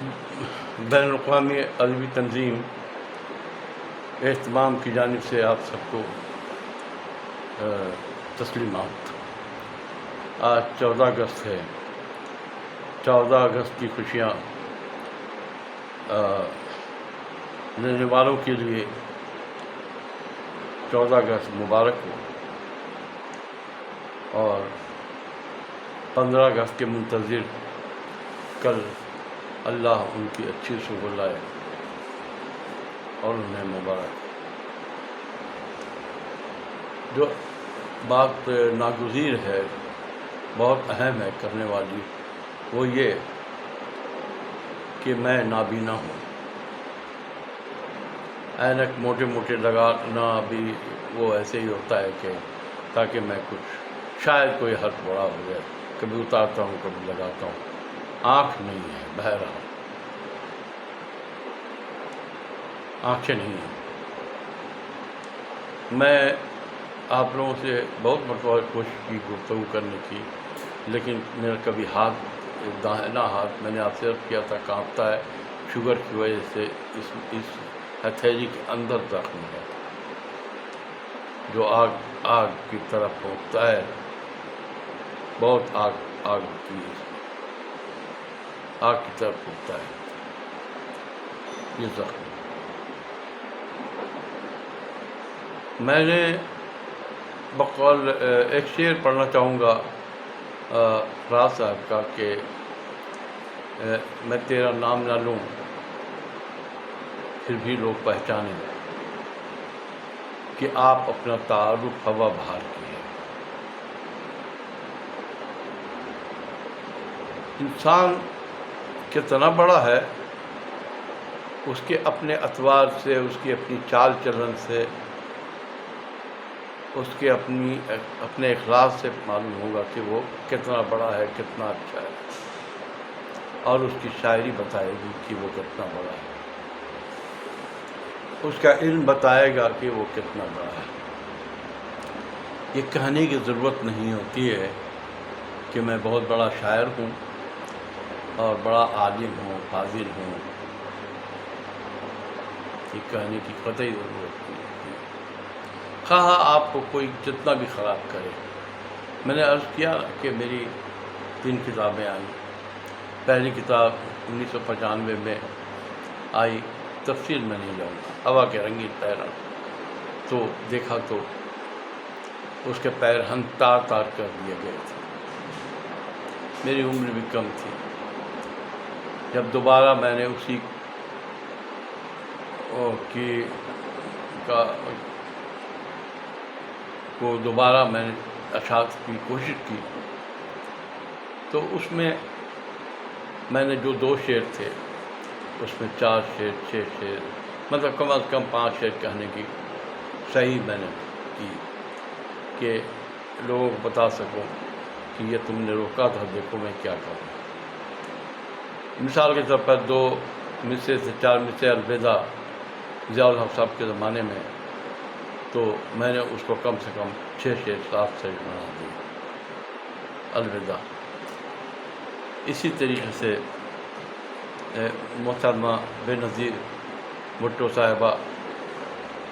بین الاقوامی ادبی تنظیم اہتمام کی جانب سے آپ سب کو تسلیمات۔ آج 14 اگست ہے۔ 14 اگست کی خوشیاں لینے والوں کے لیے 14 اگست مبارک ہو، اور 15 اگست کے منتظر کل اللہ ان کی اچھی صبح لائے اور انہیں مبارک۔ جو بات ناگزیر ہے، بہت اہم ہے کرنے والی، وہ یہ کہ میں نابینا ہوں۔ اینک موٹے موٹے لگانا بھی وہ ایسے ہی ہوتا ہے کہ تاکہ میں کچھ شاید کوئی حرف بڑا ہو جائے، کبھی اتارتا ہوں کبھی لگاتا ہوں۔ آنکھ نہیں ہے، بہرحال آنکھیں نہیں ہیں۔ میں آپ لوگوں سے بہت مرتبہ کوشش کی گفتگو کرنے کی، لیکن میرا کبھی داہنا ہاتھ، میں نے آپ سے عرض کیا تھا، کانپتا ہے شوگر کی وجہ سے۔ اس ہتھیلی کے اندر زخم ہے جو آگ کی طرف پہنچتا ہے، بہت آگ کی طرف پہنچتا ہے یہ زخم۔ میں نے بقول ایک شعر پڑھنا چاہوں گا راز صاحب کا کہ میں تیرا نام نہ لوں پھر بھی لوگ پہچانیں کہ آپ اپنا تعارف ہوا بہار کی ہے۔ انسان کتنا بڑا ہے، اس کے اپنے اطوار سے، اس کی اپنی چال چلن سے، اس کے اپنے اخلاق سے معلوم ہوگا کہ وہ کتنا بڑا ہے، کتنا اچھا ہے، اور اس کی شاعری بتائے گی کہ وہ کتنا بڑا ہے، اس کا علم بتائے گا کہ وہ کتنا بڑا ہے۔ یہ کہنے کی ضرورت نہیں ہوتی ہے کہ میں بہت بڑا شاعر ہوں اور بڑا عالم ہوں، فاضل ہوں، یہ کہنے کی قطعی ضرورت نہیں ہوتی ہے، خواہ آپ کو کوئی جتنا بھی خراب کرے۔ میں نے عرض کیا کہ میری 3 کتابیں آئیں۔ پہلی کتاب 1995 میں آئی، تفصیل میں نہیں جاؤں گا، ہوا کے رنگین پیروں، تو دیکھا تو اس کے پیر ہم تار تار کر دیے گئے تھے۔ میری عمر بھی کم تھی۔ جب دوبارہ میں نے اسی کو دوبارہ میں نے اشاعت کی کوشش کی، تو اس میں نے جو 2 شعر تھے، اس میں 4 شعر 6 شعر، مطلب کم از کم 5 شعر کہنے کی صحیح میں نے کی کہ لوگوں کو بتا سکوں کہ یہ تم نے روکا تھا، دیکھو میں کیا کر رہا ہوں۔ مثال کے طور پر 2 مصرے سے 4 مصرے الوداع ضیاء الحق صاحب کے زمانے میں، تو میں نے اس کو کم سے کم 6 شعر 7 شعر بنا دیے الوداع۔ اسی طریقے سے محترمہ بے نظیر بھٹو صاحبہ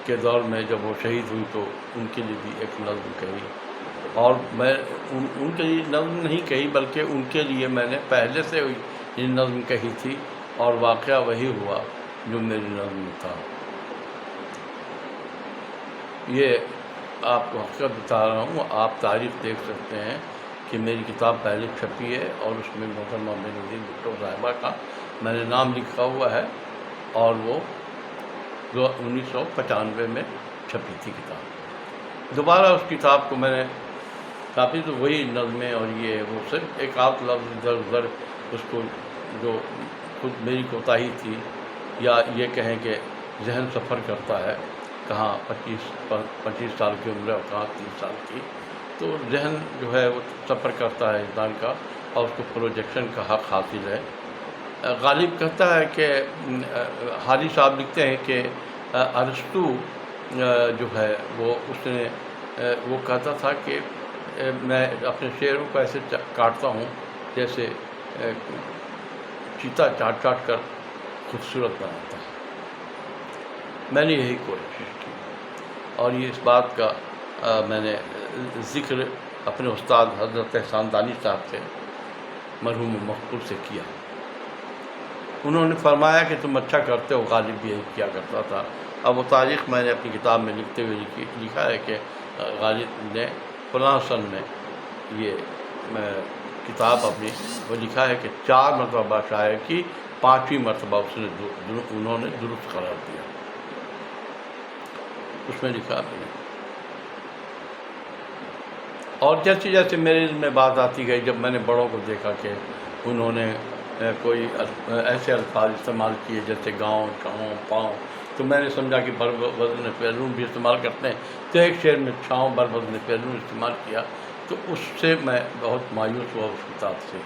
کے دور میں جب وہ شہید ہوئی تو ان کے لیے بھی ایک نظم کہی، اور میں ان کے لیے نظم نہیں کہی، بلکہ ان کے لیے میں نے پہلے سے یہ نظم کہی تھی، اور واقعہ وہی ہوا جو میری نظم میں تھا۔ یہ آپ کو حقیقت بتا رہا ہوں، آپ تاریخ دیکھ سکتے ہیں کہ میری کتاب پہلے چھپی ہے، اور اس میں محترمہ بے نظیر بھٹو صاحبہ کا میں نے نام لکھا ہوا ہے، اور وہ 1995 میں چھپی تھی کتاب۔ دوبارہ اس کتاب کو میں نے کافی، تو وہی نظمیں اور یہ وہ صرف ایک آدھ لفظ ادھر ادھر، اس کو جو خود میری کوتاہی تھی، یا یہ کہیں کہ ذہن سفر کرتا ہے، کہاں 25 سال کی عمر ہے اور کہاں 30 سال کی، تو ذہن جو ہے وہ سفر کرتا ہے انسان کا، اور اس کو پروجیکشن کا حق حاصل ہے۔ غالب کہتا ہے کہ حاجی صاحب لکھتے ہیں کہ ارسطو جو ہے وہ کہتا تھا کہ میں اپنے شعروں کو ایسے کاٹتا ہوں جیسے چیتا چاٹ چاٹ کر خوبصورت بناتا ہے۔ میں نے یہی کوشش کی، اور یہ اس بات کا میں نے ذکر اپنے استاد حضرت احسان دانی صاحب سے، مرحوم مقبول سے کیا۔ انہوں نے فرمایا کہ تم اچھا کرتے ہو، غالب بھی یہی کیا کرتا تھا۔ اب وہ تاریخ میں نے اپنی کتاب میں لکھتے ہوئے لکھا ہے کہ غالب نے فلاں سن میں یہ کتاب اپنی وہ لکھا ہے کہ 4 مرتبہ شاعر کی، 5ویں مرتبہ انہوں نے درست قرار دیا۔ اس میں لکھا میں نے، اور جیسے جیسے میرے علم میں بات آتی گئی، جب میں نے بڑوں کو دیکھا کہ انہوں نے کوئی ایسے الفاظ استعمال کیے جیسے گاؤں، چھاؤں، پاؤں، تو میں نے سمجھا کہ بر وزن پیرون بھی استعمال کرتے ہیں، تو ایک شعر میں چھاؤں بر وزن پیرون استعمال کیا، تو اس سے میں بہت مایوس ہوا اس کتاب سے۔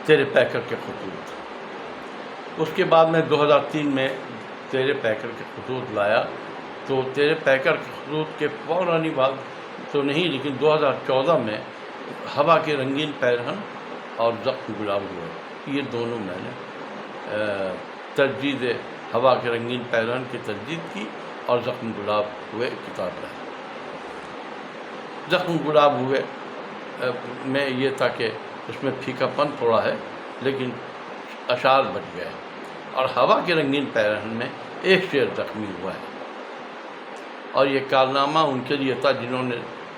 تیرے پیکر کے خطوط، اس کے بعد میں 2003 میں تیرے پیکر کے خطوط لایا، تو تیرے پیکر کے خطوط کے فوراً ہی بعد تو نہیں، لیکن 2014 میں ہوا کے رنگین پیرہن اور زخم گلاب ہوئے، یہ دونوں میں نے تجدید ہوا کے رنگین پیرہن کی تجدید کی، اور زخم گلاب ہوئے کتاب لائی۔ زخم گلاب ہوئے میں یہ تھا کہ اس میں پھیکا پن تھوڑا ہے، لیکن اشعار بچ گئے، اور ہوا کے رنگین پیرہن میں ایک شعر زخمی ہوا ہے، اور یہ کارنامہ ان کے لیے تھا جنہوں نے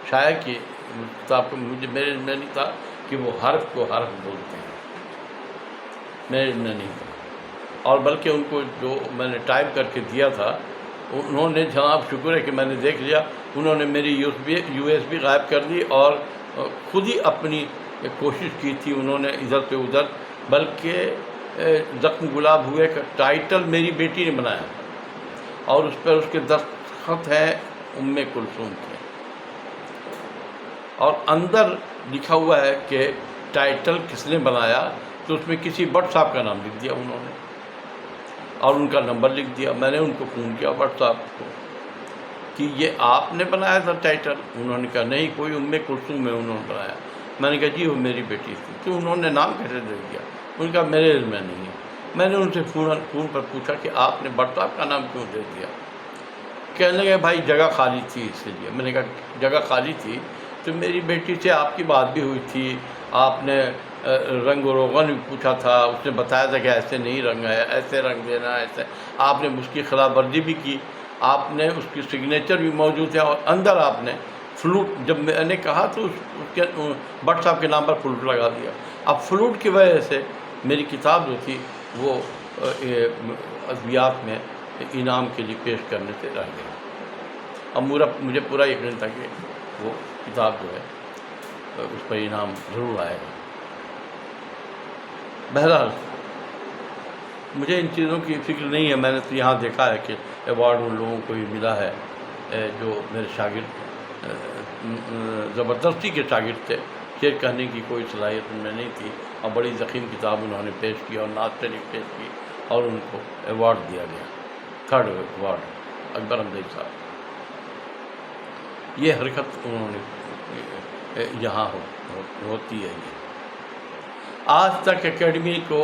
شاعر کی کتاب کو، میرے علم میں نہیں تھا کہ وہ حرف کو حرف بولتے ہیں، میرے علم میں نہیں تھا، اور بلکہ ان کو جو میں نے ٹائپ کر کے دیا تھا، انہوں نے، جناب شکر ہے کہ میں نے دیکھ لیا، انہوں نے میری یو ایس بی غائب کر دی، اور خود ہی اپنی کوشش کی تھی انہوں نے ادھر سے ادھر، بلکہ زخم گلاب ہوئے کا ٹائٹل میری بیٹی نے بنایا، اور اس پر اس کے دستخط ہیں ام کلثوم کے، اور اندر لکھا ہوا ہے کہ ٹائٹل کس نے بنایا، تو اس میں کسی بٹ صاحب کا نام لکھ دیا انہوں نے، اور ان کا نمبر لکھ دیا۔ میں نے ان کو فون کیا بٹ صاحب کو کہ یہ آپ نے بنایا تھا ٹائٹل؟ انہوں نے کہا نہیں، کوئی ام کلثوم میں انہوں نے بنایا۔ میں نے کہا جی وہ میری بیٹی تھی، تو انہوں نے نام کیسے دے دیا؟ ان کا میرے علم میں نہیں ہے۔ میں نے ان سے فون پر پوچھا کہ آپ نے بٹ صاحب کا نام کیوں دے دیا؟ کہنے لگے بھائی جگہ خالی تھی اس لیے۔ میں نے کہا جگہ خالی تھی تو میری بیٹی سے آپ کی بات بھی ہوئی تھی، آپ نے رنگ و روغن بھی پوچھا تھا، اس نے بتایا تھا کہ ایسے نہیں رنگ ہے، ایسے رنگ دینا، ایسے آپ نے اس کی خلاف ورزی بھی کی، آپ نے اس کی سگنیچر بھی موجود ہے، اور اندر آپ نے فلوٹ، جب میں نے کہا تو اس کے بٹ صاحب کے نام پر فلوٹ لگا دیا۔ اب فلوٹ کی وجہ سے میری کتاب جو تھی وہ ادبیات میں انعام کے لیے پیش کرنے سے رہ گئی۔ اب مجھے پورا یقین تھا کہ وہ کتاب جو ہے اس پر انعام ضرور آئے گا۔ بہرحال مجھے ان چیزوں کی فکر نہیں ہے، میں نے تو یہاں دیکھا ہے کہ ایوارڈ ان لوگوں کو بھی ملا ہے جو میرے شاگرد زبردستی کے شاگرد تھے، شعر کہنے کی کوئی صلاحیت ان میں نہیں تھی، اور بڑی ضخیم کتاب انہوں نے پیش کی اور نعت شریف پیش کی، اور ان کو ایوارڈ دیا گیا، 3rd ایوارڈ اکبر حمزہ صاحب۔ یہ حرکت انہوں نے یہاں ہوتی ہے۔ یہ آج تک اکیڈمی کو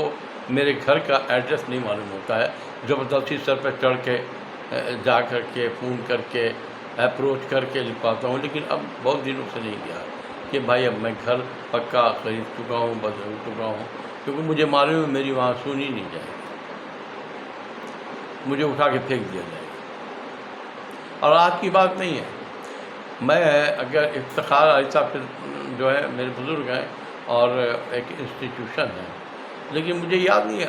میرے گھر کا ایڈریس نہیں معلوم ہوتا ہے، زبردستی سر پہ چڑھ کے جا کر کے فون کر کے اپروچ کر کے لکھواتا ہوں، لیکن اب بہت دنوں سے نہیں گیا کہ بھائی اب میں گھر پکا خرید چکا ہوں، بدل چکا ہوں، کیونکہ مجھے معلوم ہے میری وہاں سنی نہیں جائے گی، مجھے اٹھا کے پھینک دیا جائے گا۔ اور آج کی بات نہیں ہے، میں اگر افتخار علی صاحب کے جو ہے میرے بزرگ ہیں اور ایک انسٹیٹیوشن ہے، لیکن مجھے یاد نہیں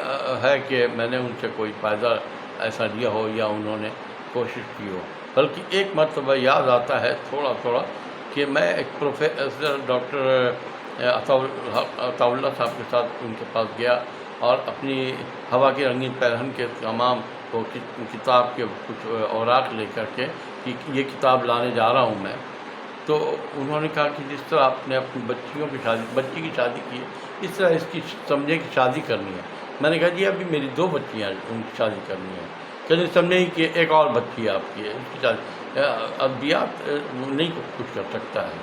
ہے کہ میں نے ان سے کوئی فائدہ ایسا لیا ہو یا انہوں نے کوشش کی ہو، بلکہ ایک مرتبہ یاد آتا ہے تھوڑا تھوڑا کہ میں ایک پروفیسر ڈاکٹر عطاء اللہ صاحب کے ساتھ ان کے پاس گیا، اور اپنی ہوا کے رنگین پیرہن کے تمام وہ کتاب کے کچھ اوراق لے کر کے کہ یہ کتاب لانے جا رہا ہوں میں، تو انہوں نے کہا کہ جس طرح آپ نے اپنی بچی کی شادی کی ہے، اس طرح اس کی سمجھے کہ شادی کرنی ہے۔ میں نے کہا جی ابھی میری 2 بچیاں ان کی شادی کرنی ہے، کہیں سمجھے کہ ایک اور بچی آپ کی ہے، اس کی شادی، ادبیات نہیں کچھ کر سکتا ہے،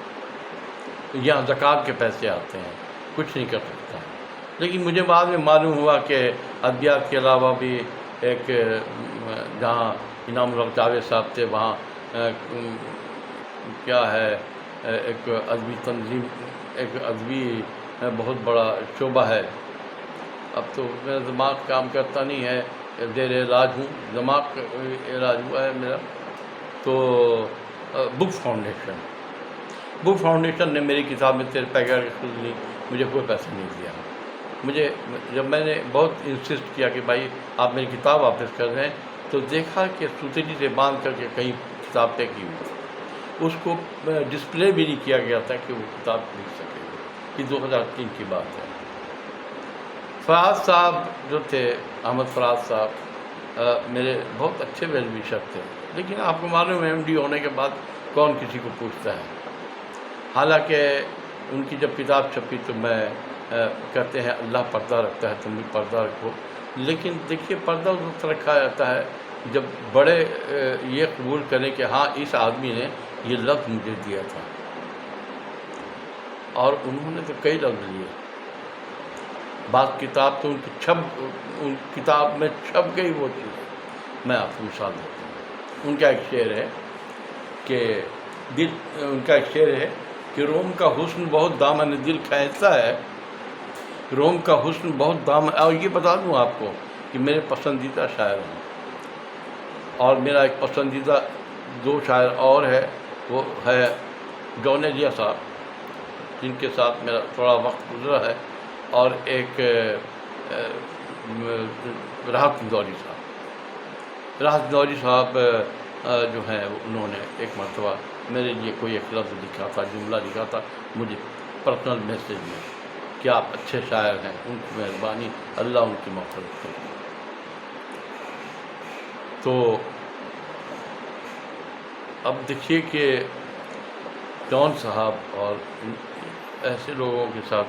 یہاں زکوٰۃ کے پیسے آتے ہیں، کچھ نہیں کر سکتا ہے۔ لیکن مجھے بعد میں معلوم ہوا کہ ادبیات کے علاوہ بھی ایک جہاں انعام الحق جاوید صاحب تھے وہاں کیا ہے ایک ادبی تنظیم، ایک ادبی بہت بڑا شعبہ ہے۔ اب تو میرا دماغ کام کرتا نہیں ہے، زیر علاج ہوں، دماغ کا علاج ہوا ہے میرا۔ تو بک فاؤنڈیشن نے میری کتاب میں 13 پیکٹ خود لی، مجھے کوئی پیسہ نہیں دیا۔ مجھے جب میں نے بہت انسسٹ کیا کہ بھائی آپ میری کتاب واپس کر دیں، تو دیکھا کہ سوتیلی سے باندھ کر کے کہیں کتاب پہ کی ہوئی، اس کو ڈسپلے بھی نہیں کیا گیا تھا کہ وہ کتاب لکھ سکے۔ یہ 2003 کی بات ہے۔ فراز صاحب جو تھے، احمد فراز صاحب، میرے بہت اچھے ویل وشر تھے، لیکن آپ کو معلوم ہے MD ہونے کے بعد کون کسی کو پوچھتا ہے۔ حالانکہ ان کی جب کتاب چھپی تو میں کہتے ہیں اللہ پردہ رکھتا ہے، تم بھی پردہ رکھو، لیکن دیکھیے پردہ اس وقت رکھا جاتا ہے جب بڑے یہ قبول کریں کہ ہاں اس آدمی نے یہ لفظ مجھے دیا تھا، اور انہوں نے تو کئی لفظ لیے۔ بعض کتاب تو ان کتاب میں چھپ گئی وہ چیز۔ میں آپ کو مثال دیتا ہوں، ان کا ایک شعر ہے کہ روم کا حسن بہت دامن دل کھینچتا ہے، روم کا حسن بہت دامن۔ اور یہ بتا دوں آپ کو کہ میرے پسندیدہ شاعر ہیں، اور میرا ایک پسندیدہ 2 شاعر اور ہے، وہ ہے جون ایلیا صاحب جن کے ساتھ میرا تھوڑا وقت گزرا ہے، اور ایک راحت اندوری صاحب جو ہیں انہوں نے ایک مرتبہ میرے لیے کوئی ایک لفظ لکھا تھا، جملہ لکھا تھا مجھے پرسنل میسیج میں کہ آپ اچھے شاعر ہیں، ان کی مہربانی، اللہ ان کی مغفرت کرے۔ تو اب دیکھیے کہ جون صاحب اور ایسے لوگوں کے ساتھ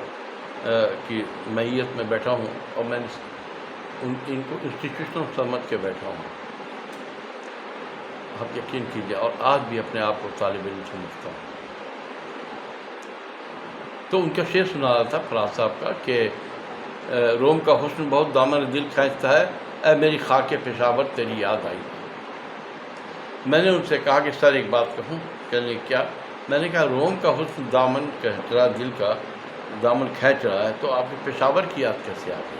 کی معیت میں بیٹھا ہوں، اور میں ان کو انسٹیٹیوشنل سمجھ کے بیٹھا ہوں، آپ یقین کیجیے، اور آج بھی اپنے آپ کو طالب علم سمجھتا ہوں۔ تو ان کا شعر سنا رہا تھا فراز صاحب کا کہ روم کا حسن بہت دامن دل کھینچتا ہے، اے میری خاک پشاور تیری یاد آئی۔ میں نے ان سے کہا کہ سر ایک بات کہوں، کہنے کیا؟ میں نے کہا روم کا حسن دامن کھینچ رہا، دل کا دامن کھینچ رہا ہے، تو آپ کو پشاور کی یاد کیسے آ گئی؟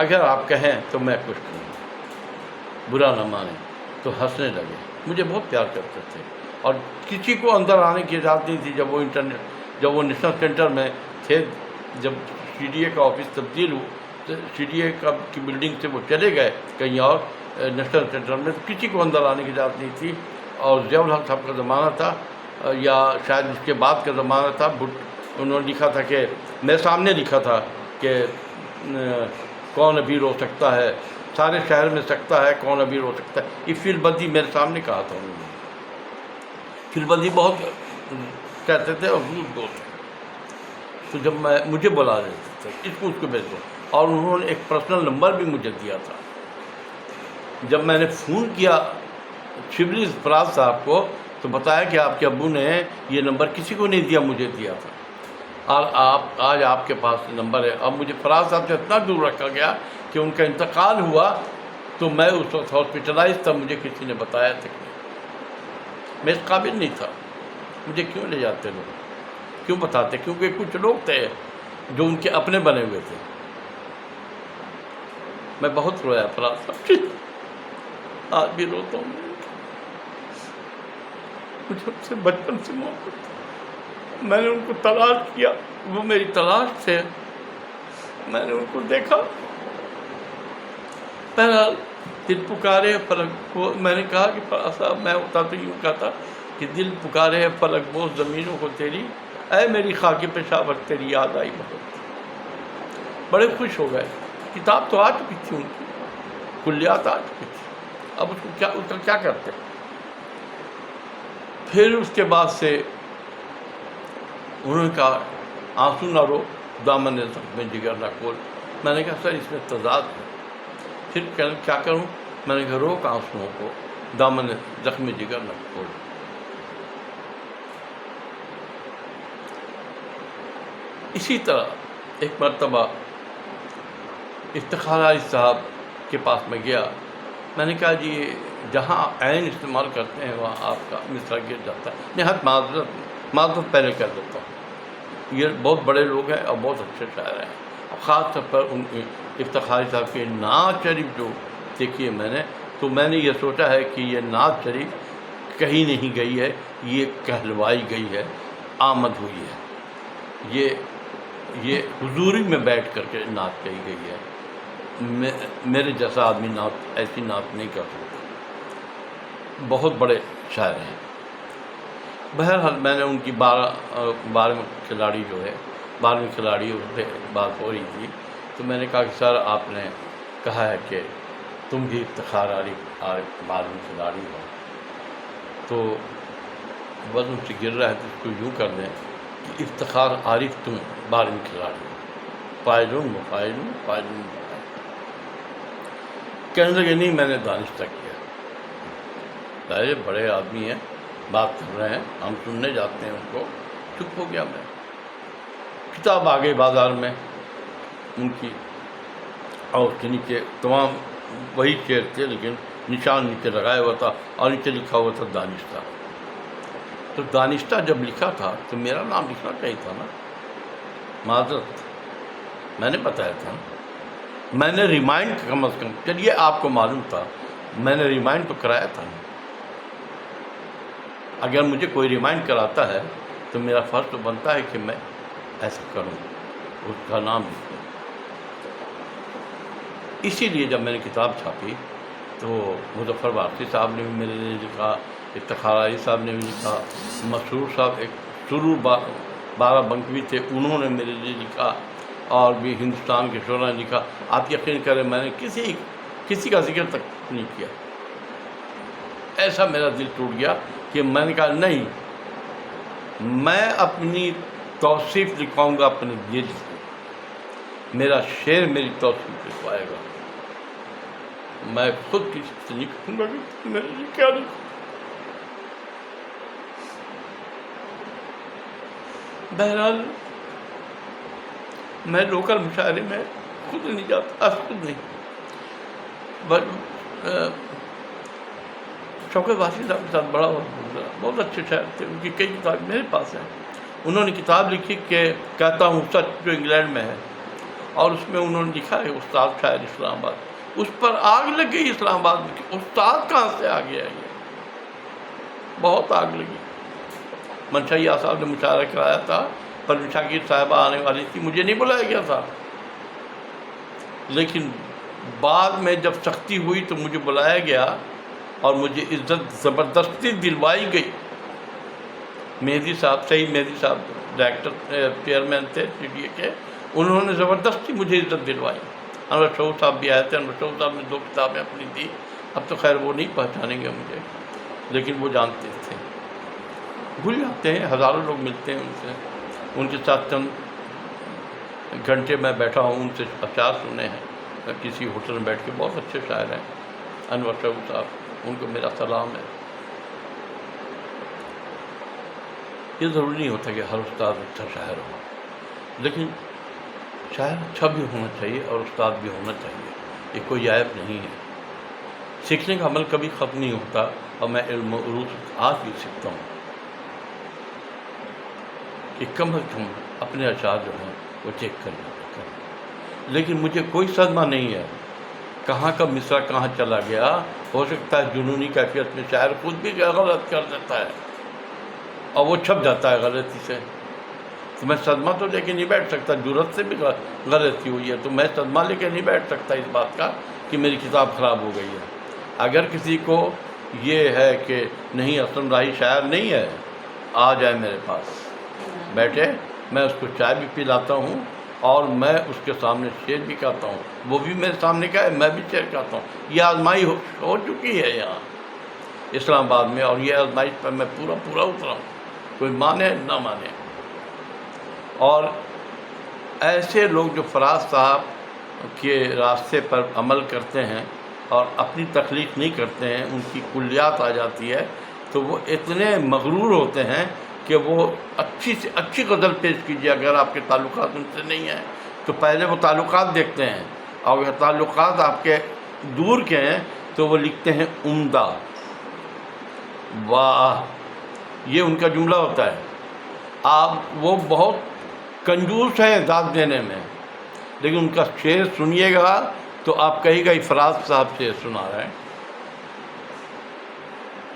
اگر آپ کہیں تو میں کچھ کہوں، برا نہ مانیں۔ تو ہنسنے لگے، مجھے بہت پیار کرتے تھے، اور کسی کو اندر آنے کی اجازت نہیں تھی۔ جب وہ نیشنل سینٹر میں تھے، جب CDA کا آفس تبدیل ہو، CDA کی بلڈنگ سے وہ چلے گئے کہیں اور نیشنل سینٹر میں، تو کسی کو اندر آنے کی اجازت نہیں تھی۔ اور ضیاء الحق صاحب کا زمانہ تھا، یا شاید اس کے بعد کا زمانہ تھا، انہوں نے لکھا تھا کہ میرے سامنے لکھا تھا کہ کون ابھی رو سکتا ہے، سارے شہر میں سکتا ہے، کون ابھی رو سکتا ہے۔ یہ فیل بندی میرے سامنے کہا تھا انہوں نے۔ فیل بندی بہت کہتے تھے اور جھوٹ بولتے، تو جب مجھے بلا دیتے تھے اس کو بھیج دو، اور انہوں نے ایک پرسنل نمبر بھی مجھے دیا تھا۔ جب میں نے فون کیا شبلی فراز صاحب کو تو بتایا کہ آپ کے ابو نے یہ نمبر کسی کو نہیں دیا، مجھے دیا تھا، اور آج آپ کے پاس نمبر ہے۔ اب مجھے فراز صاحب سے اتنا دور رکھا گیا کہ ان کا انتقال ہوا تو میں اس وقت ہاسپٹلائز تھا، مجھے کسی نے بتایا تھا کہ میں اس قابل نہیں تھا۔ مجھے کیوں لے جاتے لوگ، کیوں بتاتے؟ کیونکہ کچھ لوگ تھے جو ان کے اپنے بنے ہوئے تھے۔ میں بہت رویا فراز صاحب، آج بھی روتا ہوں۔ مجھے ان سے بچپن سے محبت تھی، میں نے ان کو تلاش کیا، وہ میری تلاش تھے، میں نے ان کو دیکھا۔ بہرحال دل پکارے فلک، وہ میں نے کہا کہ فراز صاحب، میں ہوتا تو یوں کہتا کہ دل پکارے ہے فلک بوس زمینوں کو تیری، اے میری خاک پشاور تیری یاد آئی بہت۔ بڑے خوش ہو گئے، کتاب تو آ چکی تھی ان کی، کلیات آ چکی تھی، اب اس کا کیا کرتے؟ پھر اس کے بعد سے انہوں نے کہا آنسو نہ رو دامن زخم جگر نہ کھول۔ میں نے کہا سر اس میں تضاد ہے۔ پھر کیا کروں؟ میں نے کہا روک آنسوؤں کو، دامن زخم جگر نہ کھول۔ اسی طرح ایک مرتبہ افتخار علی صاحب کے پاس میں گیا. میں نے کہا جی جہاں عین استعمال کرتے ہیں وہاں آپ کا مصرع گر جاتا ہے. نہایت معذرت پہلے کر دیتا ہوں. یہ بہت بڑے لوگ ہیں اور بہت اچھے شاعر ہیں. خاص طور پر ان افتخار صاحب کے نعت شریف جو دیکھی ہے میں نے، تو میں نے یہ سوچا ہے کہ یہ نعت شریف کہیں نہیں گئی ہے، یہ کہلوائی گئی ہے، آمد ہوئی ہے. یہ حضوری میں بیٹھ کر کے نعت کہی گئی ہے. میرے جیسا آدمی نعت ایسی نعت نہیں کر سکتا. بہت بڑے شاعر ہیں. بہرحال میں نے ان کی 12ویں کھلاڑی جو ہے 12ویں کھلاڑی اس پہ بات ہو رہی تھی، تو میں نے کہا کہ سر آپ نے کہا ہے کہ تم بھی افتخار عارف 12ویں کھلاڑی ہو، تو وزن سے گر رہا ہے تو اس کو یوں کر دیں کہ افتخار عارف تم 12ویں کھلاڑی ہو. فائزون مفائزون فائزون مفائزون. کہنے لگے نہیں میں نے دانستہ کیا. ظاہر بڑے آدمی ہیں، بات کر رہے ہیں، ہم سننے جاتے ہیں ان کو. چپ ہو گیا میں. کتاب آ گئی بازار میں ان کی، اور اس کے نیچے تمام وہی شعر تھے لیکن نشان نیچے لگایا ہوا تھا اور نیچے لکھا ہوا تھا دانستہ. تو دانستہ جب لکھا تھا تو میرا نام لکھنا چاہیے تھا نا. معذرت میں نے بتایا تھا، میں نے ریمائنڈ کم از کم، چلیے آپ کو معلوم تھا، میں نے ریمائنڈ تو کرایا تھا نا. اگر مجھے کوئی ریمائنڈ کراتا ہے تو میرا فرض تو بنتا ہے کہ میں ایسا کروں، اس کا نام لکھوں. اسی لیے جب میں نے کتاب چھاپی تو مظفر باقی صاحب نے بھی میرے لیے لکھا، افتخار علی صاحب نے بھی لکھا، مسرور صاحب ایک سرور بارہ بنکوی تھے، انہوں نے میرے لیے لکھا، اور بھی ہندوستان کے شعراء نے لکھا. آپ یقین کریں میں نے کسی کا ذکر تک نہیں کیا. ایسا میرا دل ٹوٹ گیا کہ میں نے کہا نہیں، میں اپنی توصیف لکھواؤں گا اپنے دل سے. میرا شعر میری توصیف لکھوائے گا. میں خود کسی سے نہیں کہوں گا کہ میرے لیے کیا لکھوں. بہرحال میں لوکل مشاعرے میں خود نہیں جاتا، خود نہیں. شوکت واصف صاحب کے ساتھ بڑا بہت اچھے شاعر تھے. ان کی کئی کتابیں میرے پاس ہیں. انہوں نے کتاب لکھی کہ کہتا ہوں سچ، جو انگلینڈ میں ہے، اور اس میں انہوں نے لکھا ہے استاد شاعر اسلام آباد. اس پر آگ لگ گئی اسلام آباد میں کہ استاد کہاں سے آ گیا. یہ بہت آگ لگی. منشا صاحب نے مشاعرہ کرایا تھا، پر شاکر صاحبہ آنے والی تھی، مجھے نہیں بلایا گیا تھا. لیکن بعد میں جب سختی ہوئی تو مجھے بلایا گیا اور مجھے عزت زبردستی دلوائی گئی. مہدی صاحب، سعید مہدی صاحب ڈائریکٹر چیئرمین تھے CDA کے، انہوں نے زبردستی مجھے عزت دلوائی. انور شعور صاحب بھی آئے تھے. انور شعور صاحب نے 2 کتابیں اپنی دی. اب تو خیر وہ نہیں پہچانیں گے مجھے، لیکن وہ جانتے تھے. بھول جاتے ہیں، ہزاروں لوگ ملتے ہیں ان سے. ان کے ساتھ چند گھنٹے میں بیٹھا ہوں، ان سے اشعار سنے ہیں کسی ہوٹل میں بیٹھ کے. بہت اچھے شاعر ہیں انور شعور صاحب، ان کو میرا سلام ہے. یہ ضروری نہیں ہوتا کہ ہر استاد اچھا شاعر ہو، لیکن شاعر اچھا بھی ہونا چاہیے اور استاد بھی ہونا چاہیے. یہ کوئی عیب نہیں ہے. سیکھنے کا عمل کبھی ختم نہیں ہوتا، اور میں علم و عروج آج بھی سیکھتا ہوں کہ کم از کم اپنے اشعار جو ہیں وہ چیک کرنا. لیکن مجھے کوئی صدمہ نہیں ہے کہاں کا مصرع کہاں چلا گیا. ہو سکتا ہے جنونی کیفیت میں شاعر خود بھی غلط کر دیتا ہے اور وہ چھپ جاتا ہے غلطی سے. تو میں صدمہ تو لے کے نہیں بیٹھ سکتا. جرأت سے بھی غلطی ہوئی ہے تو میں صدمہ لے کے نہیں بیٹھ سکتا اس بات کا کہ میری کتاب خراب ہو گئی ہے. اگر کسی کو یہ ہے کہ نہیں اسلم راہی شاعر نہیں ہے، آ جائے میرے پاس بیٹھے، میں اس کو چائے بھی پلاتا ہوں اور میں اس کے سامنے شعر بھی کہتا ہوں. وہ بھی میرے سامنے کا ہے، میں بھی شعر کہتا ہوں. یہ آزمائی ہو چکی ہے یہاں اسلام آباد میں، اور یہ آزمائش پر میں پورا اترا ہوں، کوئی مانے نہ مانے. اور ایسے لوگ جو فراز صاحب کے راستے پر عمل کرتے ہیں اور اپنی تخلیق نہیں کرتے ہیں، ان کی کلیات آ جاتی ہے تو وہ اتنے مغرور ہوتے ہیں کہ وہ اچھی سے اچھی غزل پیش کیجیے، اگر آپ کے تعلقات ان سے نہیں ہیں تو پہلے وہ تعلقات دیکھتے ہیں، اور اگر تعلقات آپ کے دور کے ہیں تو وہ لکھتے ہیں عمدہ۔ واہ، یہ ان کا جملہ ہوتا ہے۔ وہ بہت کنجوس ہیں ذات دینے میں، لیکن ان کا شعر سنیے گا تو آپ کہے گا فراز صاحب شعر سنا رہے ہیں،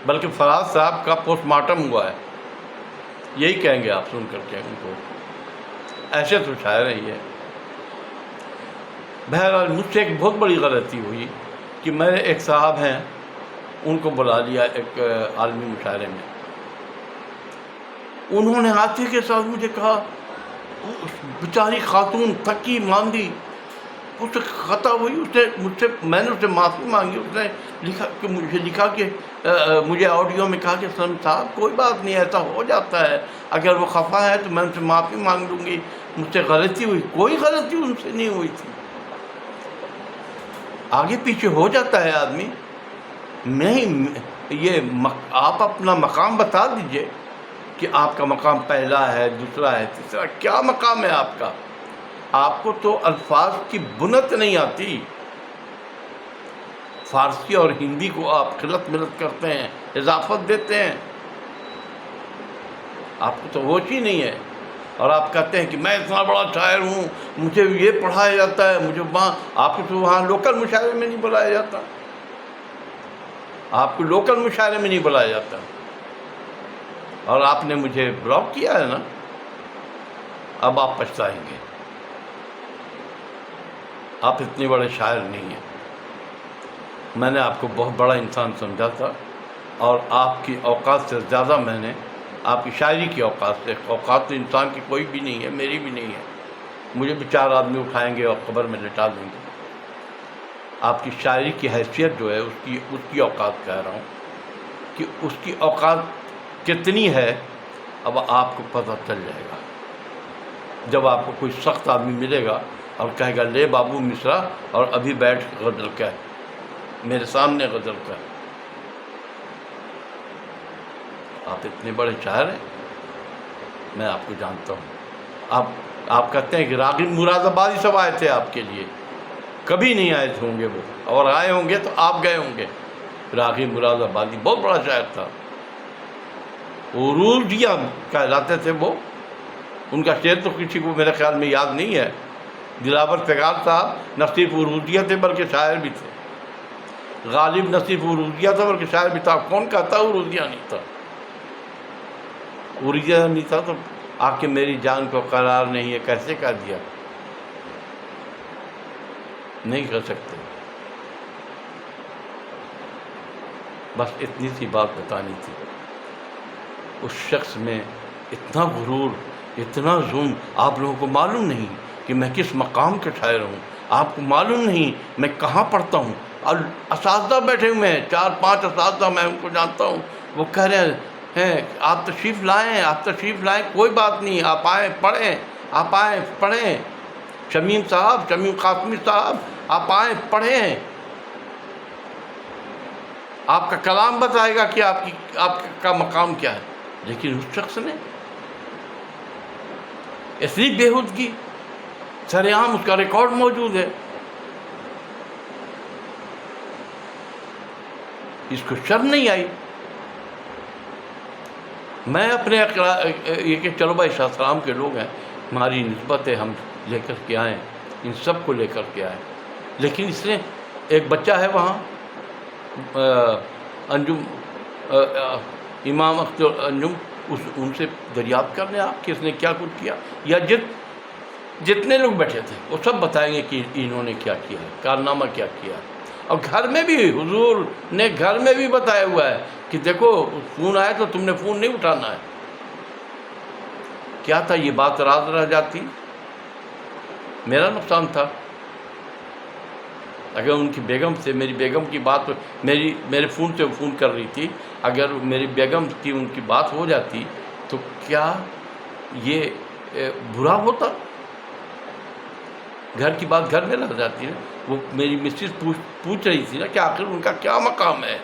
بلکہ فراز صاحب کا پوسٹ مارٹم ہوا ہے، یہی کہیں گے آپ سن کر کے ان کو، ایسے تو شاعر ہیں یہ۔ بہرحال مجھ سے ایک بہت بڑی غلطی ہوئی کہ میں نے ایک صاحب ہیں ان کو بلا لیا ایک عالمی مشاعرے میں، انہوں نے آتے کے ساتھ مجھے کہا، بیچاری خاتون تھکی ماندی، اس سے خطا ہوئی، میں نے اس سے معافی مانگی، اس نے لکھا کہ مجھے آڈیو میں کہا کہ سلم صاحب کوئی بات نہیں، ایسا ہو جاتا ہے، اگر وہ خفا ہے تو میں ان سے معافی مانگ لوں گی، مجھ سے غلطی ہوئی۔ کوئی غلطی ان سے نہیں ہوئی تھی، آگے پیچھے ہو جاتا ہے آدمی، آپ اپنا مقام بتا دیجئے کہ آپ کا مقام پہلا ہے، دوسرا ہے، تیسرا، کیا مقام ہے آپ کا؟ آپ کو تو الفاظ کی بنت نہیں آتی، فارسی اور ہندی کو آپ خلط ملت کرتے ہیں، اضافت دیتے ہیں، آپ کو تو ہوش ہی نہیں ہے، اور آپ کہتے ہیں کہ میں اتنا بڑا شاعر ہوں، مجھے یہ پڑھایا جاتا ہے، مجھے آپ کو تو وہاں لوکل مشاعرے میں نہیں بلایا جاتا، آپ کو لوکل مشاعرے میں نہیں بلایا جاتا، اور آپ نے مجھے بلاک کیا ہے نا، اب آپ پچھتائیں گے، آپ اتنے بڑے شاعر نہیں ہیں، میں نے آپ کو بہت بڑا انسان سمجھا تھا، اور آپ کی اوقات سے زیادہ میں نے آپ کی شاعری کی اوقات سے، اوقات تو انسان کی کوئی بھی نہیں ہے، میری بھی نہیں ہے، مجھے بھی 4 آدمی اٹھائیں گے اور قبر میں لٹا دیں گے، آپ کی شاعری کی حیثیت جو ہے اس کی اوقات کہہ رہا ہوں کہ اس کی اوقات کتنی ہے، اب آپ کو پتہ چل جائے گا جب آپ کو کوئی سخت آدمی ملے گا اور کہے گا لے بابو مصرع اور ابھی بیٹھ غزل کہہ، میرے سامنے غزل کہہ۔ آپ اتنے بڑے شاعر ہیں، میں آپ کو جانتا ہوں، آپ کہتے ہیں کہ راغب مراد آبادی سب آئے تھے آپ کے لیے، کبھی نہیں آئے ہوں گے وہ، اور آئے ہوں گے تو آپ گئے ہوں گے۔ راغب مراد آبادی بہت بڑا شاعر تھا، عروضیہ کہلاتے تھے وہ، ان کا شعر تو کسی کو میرے خیال میں یاد نہیں ہے، دلاور فغار صاحب نہ صرف عروضیہ تھے بلکہ شاعر بھی تھے، غالب نہ صرف عروضیہ تھا بلکہ شاعر بھی تھا، کون کہتا عروضیہ نہیں تھا؟ عروضیہ نہیں تھا تو آ کے میری جان کو قرار نہیں ہے کیسے کہہ دیا؟ نہیں کر سکتے۔ بس اتنی سی بات بتانی تھی، اس شخص میں اتنا غرور، اتنا ظلم، آپ لوگوں کو معلوم نہیں کہ میں کس مقام کا شاعر ہوں، آپ کو معلوم نہیں میں کہاں پڑھتا ہوں، اور اساتذہ بیٹھے ہوئے ہیں، 4-5 اساتذہ، میں ان کو جانتا ہوں، وہ کہہ رہے ہیں آپ تشریف لائیں، آپ تشریف لائیں، کوئی بات نہیں، آپ آئیں پڑھیں، آپ آئیں پڑھیں، شمیم صاحب، شمیم قاسمی صاحب، آپ آئیں پڑھیں، آپ کا کلام بتائے گا کہ آپ کا مقام کیا ہے۔ لیکن اس شخص نے ایسی بےہودگی، سر عام اس کا ریکارڈ موجود ہے، اس کو شرم نہیں آئی۔ میں اپنے یہ کہ چلو بھائی شاہ سلام کے لوگ ہیں، ہماری نسبت ہے، ہم لے کر کے آئیں، ان سب کو لے کر کے آئیں، لیکن اس نے ایک بچہ ہے وہاں انجم، امام اختر انجم، ان سے دریافت کر لیں آپ کہ اس نے کیا کچھ کیا، یا جتنے لوگ بیٹھے تھے وہ سب بتائیں گے کہ انہوں نے کیا کیا ہے، کارنامہ کیا کیا ہے، اور گھر میں بھی حضور نے گھر میں بھی بتایا ہوا ہے کہ دیکھو فون آئے تو تم نے فون نہیں اٹھانا ہے۔ کیا تھا یہ بات راز رہ جاتی، میرا نقصان تھا، اگر ان کی بیگم سے، میری بیگم کی بات میرے فون سے فون کر رہی تھی، اگر میری بیگم کی ان کی بات ہو جاتی تو کیا یہ برا ہوتا؟ گھر کی بات گھر میں رہ جاتی ہے۔ وہ میری مسز پوچھ رہی تھی نا کہ آخر ان کا کیا مقام ہے،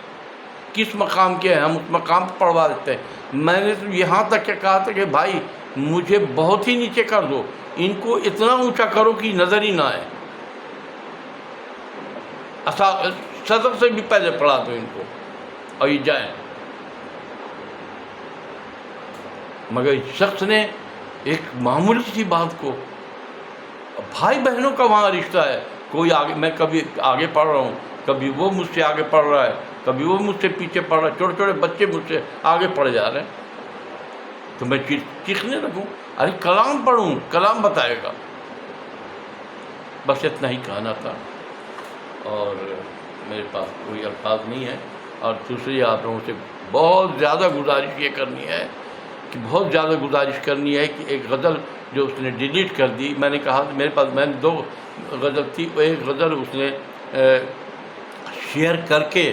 کس مقام کے ہیں، ہم اس مقام پر پڑھوا دیتے ہیں۔ میں نے تو یہاں تک کہ کہا تھا کہ بھائی مجھے بہت ہی نیچے کر دو، ان کو اتنا اونچا کرو کہ نظر ہی نہ آئے، صدر سے بھی پہلے پڑھا دو ان کو اور یہ جائیں۔ مگر اس شخص نے ایک معمولی سی بات کو، بھائی بہنوں کا وہاں رشتہ ہے، کوئی آگے، میں کبھی آگے پڑھ رہا ہوں، کبھی وہ مجھ سے آگے پڑھ رہا ہے، کبھی وہ مجھ سے پیچھے پڑھ رہا ہے، چھوٹے چھوٹے بچے مجھ سے آگے پڑھ جا رہے ہیں، تو میں چیخنے لگوں، ارے کلام پڑھوں، کلام بتائے گا۔ بس اتنا ہی کہنا تھا، اور میرے پاس کوئی الفاظ نہیں ہے۔ اور دوسری آپ لوگوں سے بہت زیادہ گزارش یہ کرنی ہے کہ ایک غزل جو اس نے ڈیلیٹ کر دی، میں نے کہا میرے پاس، میں نے 2 غزل تھی، ایک غزل اس نے شیئر کر کے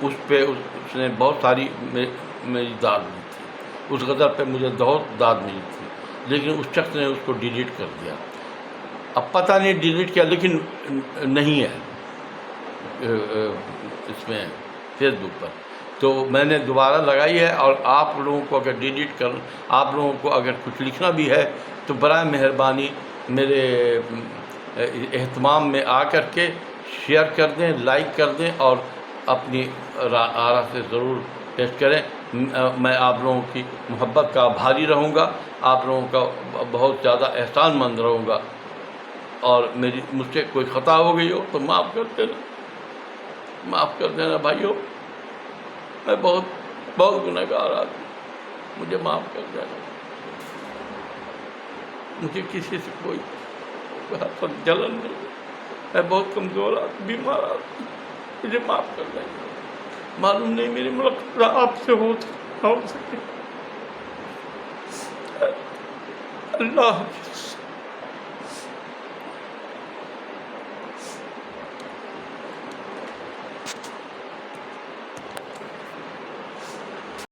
اس پہ اس نے بہت ساری میری داد دی تھی، اس غزل پہ مجھے بہت داد ملی تھی، لیکن اس شخص نے اس کو ڈیلیٹ کر دیا۔ اب پتہ نہیں ڈیلیٹ کیا، لیکن نہیں ہے اس میں فیس بک پر، تو میں نے دوبارہ لگائی ہے۔ اور آپ لوگوں کو اگر آپ لوگوں کو اگر کچھ لکھنا بھی ہے تو برائے مہربانی میرے اہتمام میں آ کر کے شیئر کر دیں، لائک کر دیں، اور اپنی آرا سے ضرور پیش کریں۔ میں آپ لوگوں کی محبت کا آبھاری رہوں گا، آپ لوگوں کا بہت زیادہ احسان مند رہوں گا، اور مجھ سے کوئی خطا ہو گئی ہو تو معاف کر دینا بھائیو، میں بہت گنہگار آدمی، مجھے معاف کر دینا۔ مجھے کسی سے کوئی حسد جلن نہیں، میں بہت کمزور آدمی، بیمار آدمی، مجھے معاف کر دینا۔ معلوم نہیں میری ملاقات آپ سے ہو سکے۔ اللہ حافظ۔